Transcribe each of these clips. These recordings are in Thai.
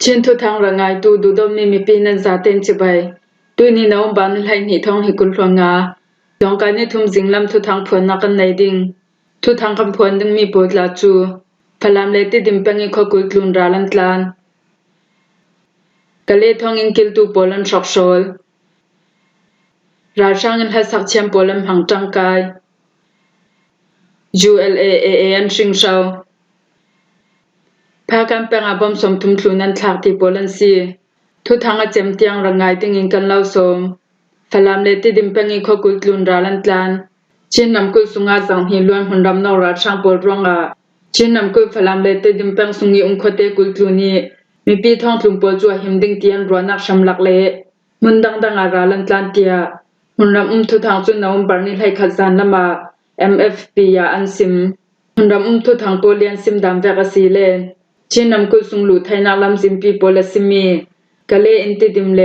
Chin thu thang rangai tu du dom ni mi pinan zaten chibai tu ni naum ban lai ni thong hi kul ronga dong ka ni thum jinglam thu thang phon na kan nei ding thu thang kam phon ding mi potla chu phalam le ti dim pangi kho kul tlun ralan tlan kale thong in kil tu polan shok shol ra sang in ha sak chem polam hang tang kai ULAAN shing shaoพากันแปลงอาบอมสมทุมทลูนันทากที่โปแลนด์ซีทุทางอาเจมเตียงรังไงติงอิงกันเล่าสมฟลามเลติดิมแปงอีขอกุลตลุนราลันตลานชินนำกุลสุงอาจังฮีล้วนหุนรำนอราช่างโปลร่องอาชินนำกุลฟลามเลติดิมแปงสุงีอุงคเตกุลตลุนีมีปีท่องทุมโปจัวหิมดิงเตียนรัวนักชำลักเลมุนดังอาราลันตลานเตียหุนรำทุทางจุนนาอุมปานิไลขัดซานละมา MFP ยาอันซิมหุนรำทุทางโปเลียนซิมดามแวกซีเลนชินนำกุสุงลูไทนักลำซิมปีโปลสิมีกะเลอินติดิมเล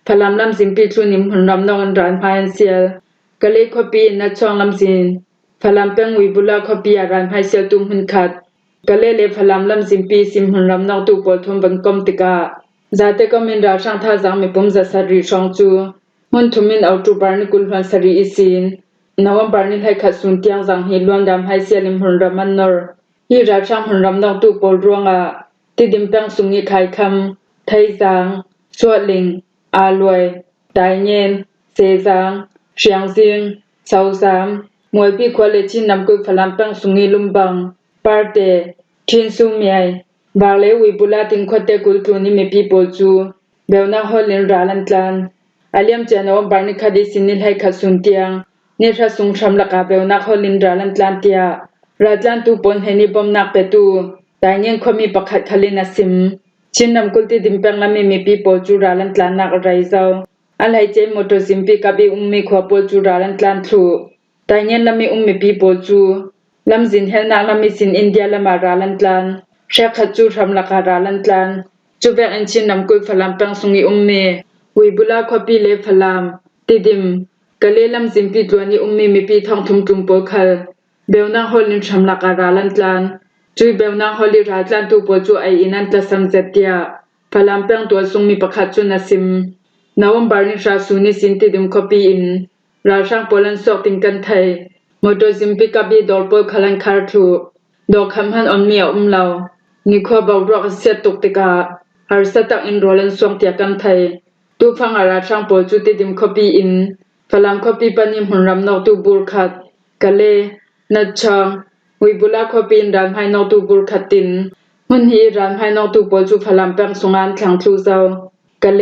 พลามลำซิมปีทุนิมหุนรำนองรานพายันเซียลกะเลคอปีนัดช่องลำซินพลามเป็งวิบุลาคอปีอารานพายเซียลตุมหุนขัดกะเลพลามลำซิมปีซิมหุนรำนองตุปอลทุมบังกอมติกาซาเตก็มินราช่างท่าจังมีปุ่มจะสรีช่องจูหุนทุมินเอาตูบาร์นิกุลพันสรีอิสินนาวบาร์นิให้ขัดสุนเตียงจังฮิลวนดามให้เซียลิมหุนรำมันนอร์ฮีราช่างหุนรำนองตุปอลร่วงอาติดิมแปงสุงีไข่คำไทยจางสวดลิงอาลวยไดเย็นเซจางเชียงซิงเซาสามมวยพี่ควาเลชินนำกุฟลามแปงสุงีลุมบังปาร์เตทินซูเมียบาเลวิบุลาติงควเตกุลทุนิเมปีโปจูเบลนาฮอลินราลันตลานอาเลียมเจนอวบานิคดิสินิลให้ขัดสุนเตียงเนทราสุงชำลักาเบลนาฮอลินราลันตลานเตียราตลานตูปนเฮนิบอมนักเปตูแต่ยังคมีประคัดคลินาซิมชินนำกุลติดิมแปงละมีปีโปจูราลันตลานนักไรเจ้าอะไรเจมโตซิมปีกับอีมีขวบโปจูราลันตลานทรูแต่ยังละมีปีโปจูลำสินเฮนักละมีสินอินเดียละมาราลันตลานเชคขัดจูทำลักราลันตลานจูเวกอินชินนำกุลฟลามแปงสุงีมีวิบุลาขวปีเลฟลามติดิมกะเลลำสินปีตัวนี้มีปีทองทุมตุมโปคัลเบลนาฮอลินทำลักราลันตลานจุยเบลนาฮอลิราตลันตูปอจูไออินันตะสังเจติยาพลามแปงตัวทรงมีประคัดจุนซิมนาวมบาร์นิชาซูนิสินติดิมคอปีอินราช่างโปแลนด์สอกติงกันไทยมอโตซิมปิกาบีดอลโปคลันคาร์ทูดอกคำหันออนเมียลาวนิควาบาวรอกเสียตกติกาฮาร์สตักอินโรเลนสวงเตียกันไทยตูฟังอาราช่างโปจูติดิมคอปีอินพลามคอปีปานิมหุนรำนอกตูบูร์คัดกะเลนัดชองวิบุลาขปินรานไฮนอตูบุรคัตินหุนฮีรานไฮนอตูปอจูพลามแปงสงานขังทรูเจ้ากะเล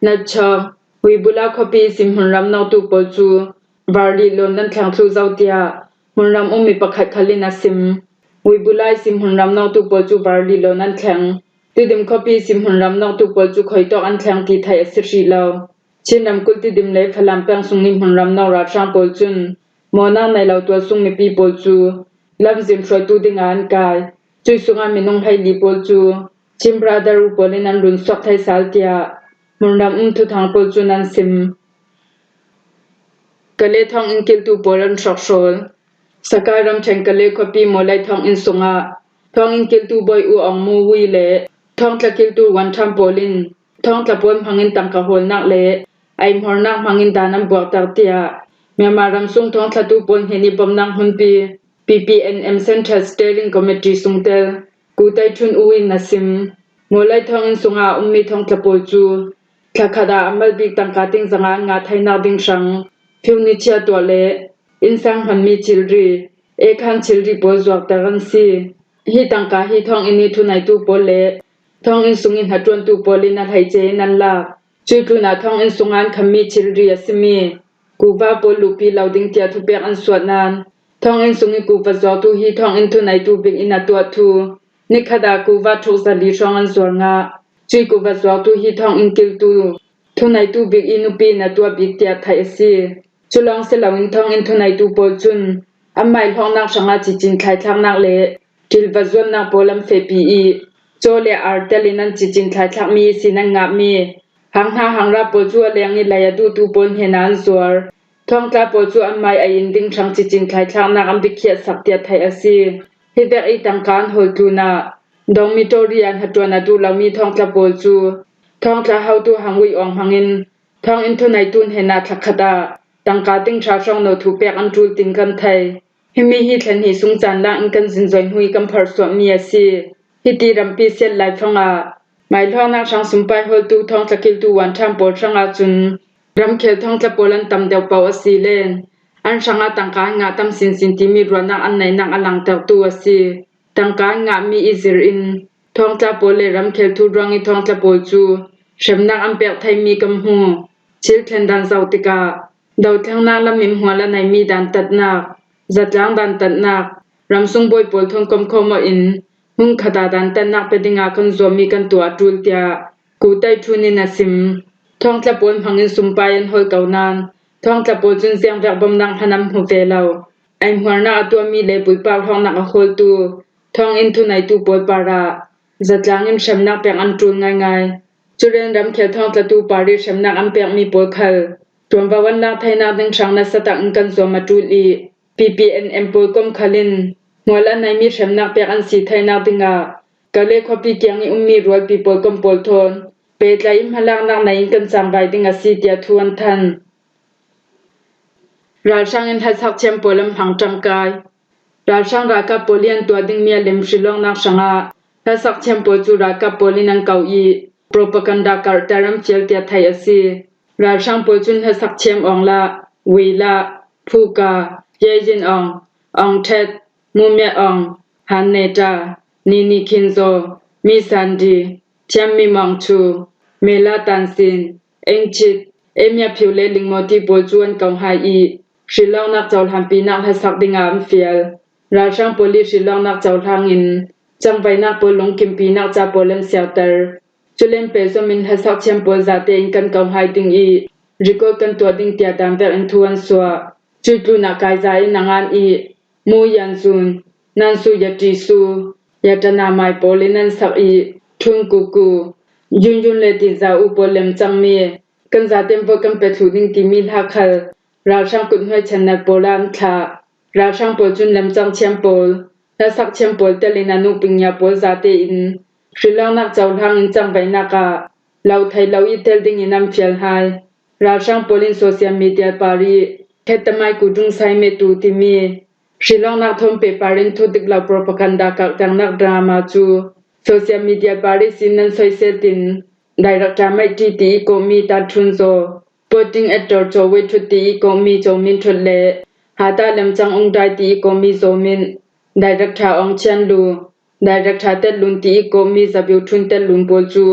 นัดชอวิบุลาขปีสิมหุนรำนอตูปอจูบาร์ลีลอนนันขังทรูเจ้าเตียหุนรำมีประคัดคลินาซิมวิบุลาสิมหุนรำนอตูปอจูบาร์ลีลอนนันขังติดิมขปีสิมหุนรำนอตูปอจูคอยตอกอันขังที่ไทยสิรีลาวชินนำกุลติดิมเลพลามแปงสุงิมหุนรำนอราช่างปอจุนมอนาในลาวตัวสุงมีปีปอจูลำซิมฟรอยตูดิงานกายจุยสุงามินงไทยลีโปจูจิมบราดารูโปลินันรุนสอกไทยสาลเตียมุนรำทุทางโปจูนันซิมกะเลทองอินกิลตูโปลันชอกโชลสกายรำเชงกะเลคปีโมไลทองอินสุงาทองอินกิลตูบอยอูอองมูวีเลทองตะกิลตูวันทัมโปลินทองตะปนพังอินตังกะโฮลนักเลไอมฮอร์นักพังอินดานัมบวกตาเตียเมียมารำซุงทองตะตูปนเฮนิบอมนังหุนปีPPNM Central Steering Committee sungtel kutai thun uin nasim molai thong in sunga ummi thong tlapol chu thlakhada amal bik tangkating zanga nga thaina ding sang phiuni chia to le insang hanmi chilri ekhan chilri bo zwak taran si hi tangka hi thong ini thunai tu pole thong in sungin hatron tu polina thaiche nan la chuituna thong in sungan khammi chilri asimi kuwa polupi lauding tia thu pek an suanan thong in sungi ku vazo tu hi thong in tu nai tu bing in atwa thu nikhada ku va thu sa li shong an zornga chui ku vazo tu hi thong in kil tu thu nai tu bing inu pi na tu big tia thai si chulong se lawin thong in thu nai tu pol chun amai thong nak shanga chi chin khai thak nak le til vazon nak polam fe pi i chole artelinan chi chin khai thak mi sinang nga mi hang ra pol chu leng ni la ya du tu pon henan zorทองตาโปจูอันไม่อินดิ้งชังจิจินไทยทางนักอัมบิเคียสักเตียไทยอาซีฮิเบกอีตังการโฮลตูนา ดองมิโตเรียนหัดวนดูเรามีทองตะโปลจูทองตะเฮาตูหังวิอองหังอินทองอินทุไนตุนเฮนาทักขดาตังกาติงชาช่องโนทูเปียกอันจูติงกันไทยฮิมีฮิทันฮิสุงจันละอิงกันสินจอยหุยกันพอร์สวมียซีฮิตีรัมปีเซลไลฟงาหมายท้องนักช่างสุมไปฮอลตูทองตะกิลตูวันทามโปลช่างอาจุนรำเขลทองตะโปลันตำเดียวเปาอสีเลนอันช่างอาตังกางาตำสินสินที่มีรวนักอันไหนนักอลังเตวตัวสีตังกางามีอิซิรินทองตะโปเลรำเขลทูรังอิทองตะโปจูเชมนักอันเปียกไทยมีกำหูชิลเทนดันเซาติกาดาวทางนาละมิมหัวละในมีดันตัดนักจัดล้างดันตัดนักรำซุงบอยปวลทองกำคอมอินหุงขดาดันตัดนักเป็นดิงาคันโซมีกันตัวจูลเตียกูไตทุนินาซิมทองตะโปนพังอินสุมไปอันหอยเก่านานทองตะโปนจุนเสียงแบบบำนังพนำหูเวลาไอหัวหน้าตัวมีเลปุยปากทองนักโคลตูทองอินทุไนตูปอยปาระจัดล้างอินเชมนักเปียงอันจูลง่ายๆจุเรนรำเขลทองตะตูปาริเชมนักอันเปียงมีปอยขลจวนบาวันนักไทยนาดึงช่างนัสตักกันสวมาจูลี PPNM ปอยกมขลินหัวละในมีเชมนักเปียงอันสีไทยนาดึงกะเลขปีเกียงอิมีรวยปีปอยกมปอลทนเปตไลมหลังนักในกันสังไว้ดึงสีเตียทวนทันราช่างอินทัสักเชมปอลมพังจังกายราช่างรากาปอลียนตัวดึงเมียเลมชิลองนักช่างทัสักเชมปอจูรากาปอลีนังเกาอีโปรปากันดาการตารมเฟียลเตียไทยอสีราช่างปอจุนทัสักเชมองละวีละภูกาเยจินองเท็ดมูเมียองฮันเนตานีนีคินโซมีซันดีเชมมีมองชูเมลาตันซินเองจิตเอเมียผิวเลลิงโมติปอจวนกองไฮอีชิลองนักเจ้าทำปีนักทัสักดิงามเฟียลราช่างปอลีชิลองนักเจ้าทางอินจังไปนักปอลงกิมปีนักจาปอเลมเซียเตอร์จุเลมเปซมินทัสักเชมปอซาเตอิงกันกองไฮดิงอีริโกกันตัวดิงเตียดามเปอินทวนสัวจุดลุนักไกใจนางานอีมูยันซุนนันสุยติสุยตนาไมปอลินันสักอีทุงกุกุยุนเลติซาอุปอเลมจังเมกันซาเต็มปกันเปทุดิงติมิลฮักลราช่างกุนห้วยชนะโปลันทาราช่างปอจุนเลมจังเชมปอลและสักเชมปอลเตลินานุปิญญาปอซาเตอินชิลองนักเจ้าทางอินจังไปนักาเราไทยเราอีเตลดิงอินัมเฟียลไฮราช่างปอลินโซเชียลมีเดียปารีเทตไมกุดุงไซเมตูติมีชิลองนักทอมเปปารินทุดิกลาโปรปากันดากักจังนักดรามาจูโซเชียลมีเดียปารีสินันซอยเซตินไดรักจาไม่ทีตีโกมีตาทุนโซปอติงเอตอร์โจเวทุตีโกมีโจมินทุเลหาตาเลมจังองไดตีโกมีโจมินไดรักทาองเชียนลูไดรักทาเตลุนตีโกมีซาบิวทุนเตลุนโปจู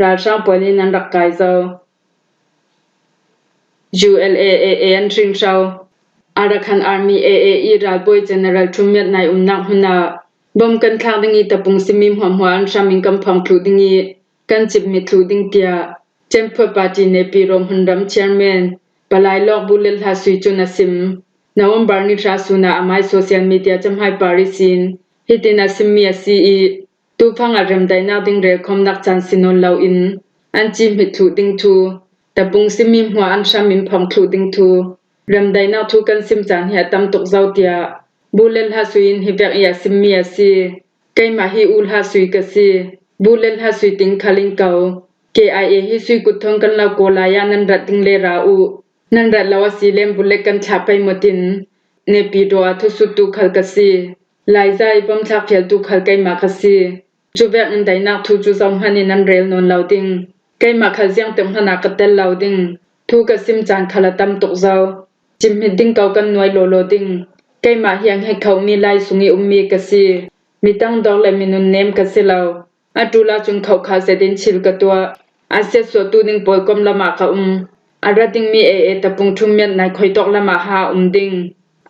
ราช่างปอลินันรักไกเซาULAAA อันทริงเชาอารักฮันอาร์มี AAE ราบอยเจเนอรัลทุมเมียดในนักหุนาบอมกันคลางดิงีตะปุงซิมิมหัวอันชามิงกำพังคลูดิงีกันจิบมิคลูดิงเตียเจมเพอร์ปาจีเนปีรมหุนดัมเชียร์แมนปลายลอกบุเลลฮาซุยจุนาซิมนาวมบาร์นิทราสุนาอามายโซเชียลมีเดียจำให้ปาริซินฮิตินาซิมมีซีอีตูพังอารมไดนาดิงเรคอมนักจันซินนลาวอินอันจิมิคลูดิงทูตะปุงซิมิมหัวอันชามิมพังคลูดิงทูรำไดนาทุกันซิมจานเฮียตำตกเจ้าเตียบุเลลฮาซุยนฮิเวกยาซิมมีซีไกมาฮิอุลฮาซุยกซีบุเลลฮาซุยติงคาลิงเกา KIA ฮิซุยกุทงกันลาวโกลายานันรัดติงเลราอูนันรัดลาวซีเลมบุเลกันฉาไปหมดินเนปีโดอาทุสุตุคัลกซีลายใจปมทักเพียลตุคัลไกมาคซีจูเวกอินไดนักทุจุซอมฮันินันเรลนนลาวดิงไกมาคเซียงเต็มหนากเตลลาวดิงทุกซิมจานคาลตำตกเจ้าจิมมิดดิ้งเกากันหน่วยโลโลดิ้งไกมาเฮียงให้เขามีลายสุงีมีกษีมีตั้งดอกและมีนุนเนมกษีเราอาจุลาจุนเขาคาเสดินชิลกตัวอาเซสวตูดิ้งปอยกมละมาเขาอาระดิ้งมีตะปุงทุมเมียนในคอยตอกละมาหาดิ้ง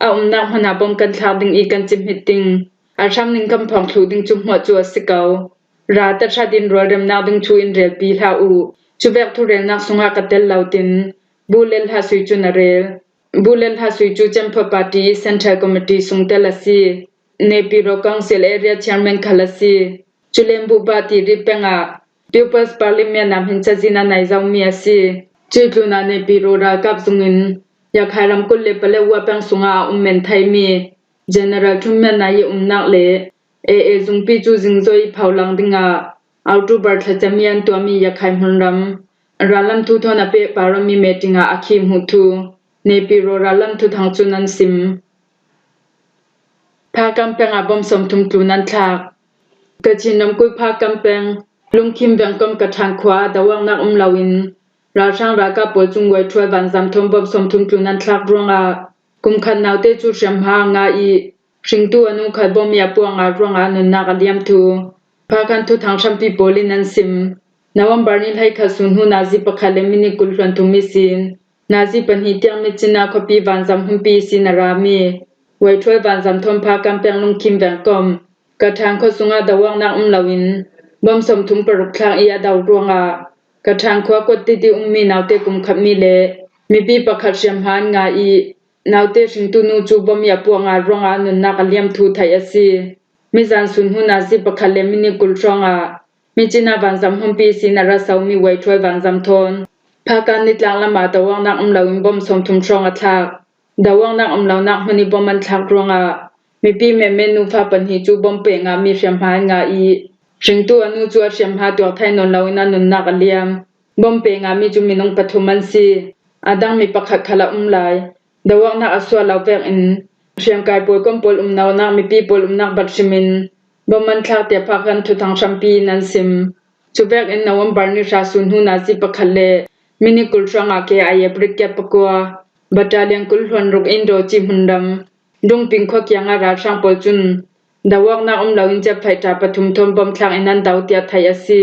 อานักหนาบมกันทาดิ้งอีกันจิมมิดดิ้งอาชามนิ่งกำพองคลูดิ้งจุมหัวจัวสิเการาตชาดินรัวเรมนาดิ้งชูอินเรลปีลาอูจูเวกทุเรนักสงากเตลลาวดินบูเลลฮาซุยจุนเรลบุเลลฮาซุยจูเจมเพอร์ปาร์ตี้เซ็นทรัลคอมมิตี้สุงเตลซีเนปิโรคังเซลเอเรียเชียร์แมนคาลซีจุเลมบุบาติริเปงาพิวเปิลส์พาร์ลิเมนต์นำหินจัจินาไนซาวมีอาซีจุดลุนาเนปิโรรากับสุงินอยากให้รำกุลเลเปเลวัวเปงสุงาเมนไทยมีเจเนอรัลทุมเมนนายนักเล AA zungpi chu jingzoi phaulang dinga October thachamian tuami yakhai hunram ralam thu thona pe parami meetinga akhim huthu nepi ro ralam thu thangchunan sim pha kampeng abom somthum tunan thak kachinam kul pha kampeng lungkhim bangkom kathang khwa dawang nak umlawin rashang raka polchung wai thwa banjam thombom somthum tunan thak ronga kumkhan naute chu shamha nga I ringtu anu khalbom ya puanga ronga nunna kaliam thu phakan thu thangsham pi polinan sim November ni lai khasun hu nazi pakhale mini kulhran thumi sin nazi panhi tiang mi china khopi banjam humpi sinarami wai thwa banjam thom pha kampeng lungkhim bangkom kathang kho sunga dawang nak umlawin bom somthum paruk thlang iya daw ronga kathang khwa kotti ti ummi naute kumkhap mi le mi pi pakhat shamhan nga I naute ringtu nu chu bom ya puanga ronga nunna kaliam thu thai asi mi jan sun hu nazi pakhale mini kulronga mi china banjam humpi sinara saumi wai thwa banjam thon phakan ni tlang lama dawang nak umlawin bom somthum ronga thak dawang nak umlaw nak mani boman thak ronga mi pi me menu pha panhi chu bom pe nga mi shamha nga I ringtu anu chu shamha to thai non lawina nunna kaliam bom pe nga mi chu minung pathuman si adang mi pakhat khala umlai dawang nak aswa lawek in shamkai pol kom pol umnaw nak mi pi pol umnak batshimin boman thak te phakan thu thangsham pi nan sim chubek in November ni rasun hu nazi pakhale mini kulranga ke aye brikya pakwa battalion kulhon ruk indo chi hundam dung pingkho kyanga rashang polchun dawak na umlawin che phaita pathum thom bom thlang inan dawtia thai asi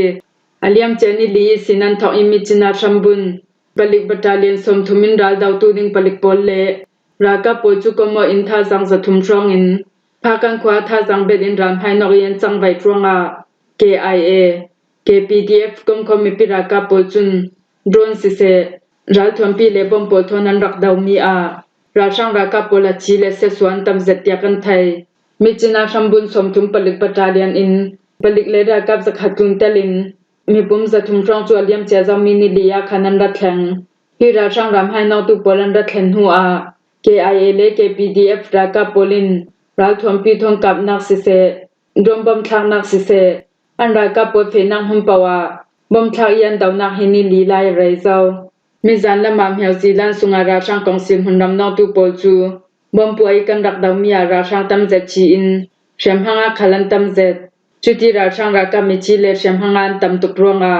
aliam cheni li sinan thok imi china shambun palik battalion somthumin dal dawtu ding palik polle raka polchu komo in tha jang zathum rong in phakan khwa tha jang bet in ram hai nok yen chang bai ronga KIA KPDF kom khomi piraka polchun drone sise ral thompi le bom pol thonan rak dawmi a rashang raka pola chile se swan tam zetia kan thai michina shambun somthum palik battalion in palik le raka zakhatun telin mi bum zathum rong chu aliam cha jami ni liya khanan ra thlang hi rashang ram hai no tu polan ra thlen hu a KIA le KPDF raka polin ral thompi thom kap nak sise dombom thak nak sise an raka po phenang hum pawa bom thak yan dawnak hini li lai reizau mi zan la mam heu zilan sunga rashang kongsim hunram no tu polchu bom puai kan rak dawmi a rashang tam zet chi in shamhanga khalan tam zet chuti rashang raka mi chi le shamhanga tam tuk ronga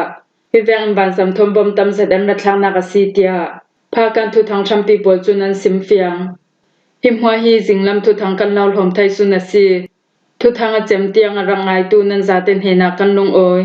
hiveng ban sam thom bom tam zet an ra thlang na ka sitia phakan thu thangsham pi polchu nan simfiang himhwa hi jinglam thu thang kan law hlom thai sunasi thu thanga chemtiang rangai tu nan zaten hena kan lung oi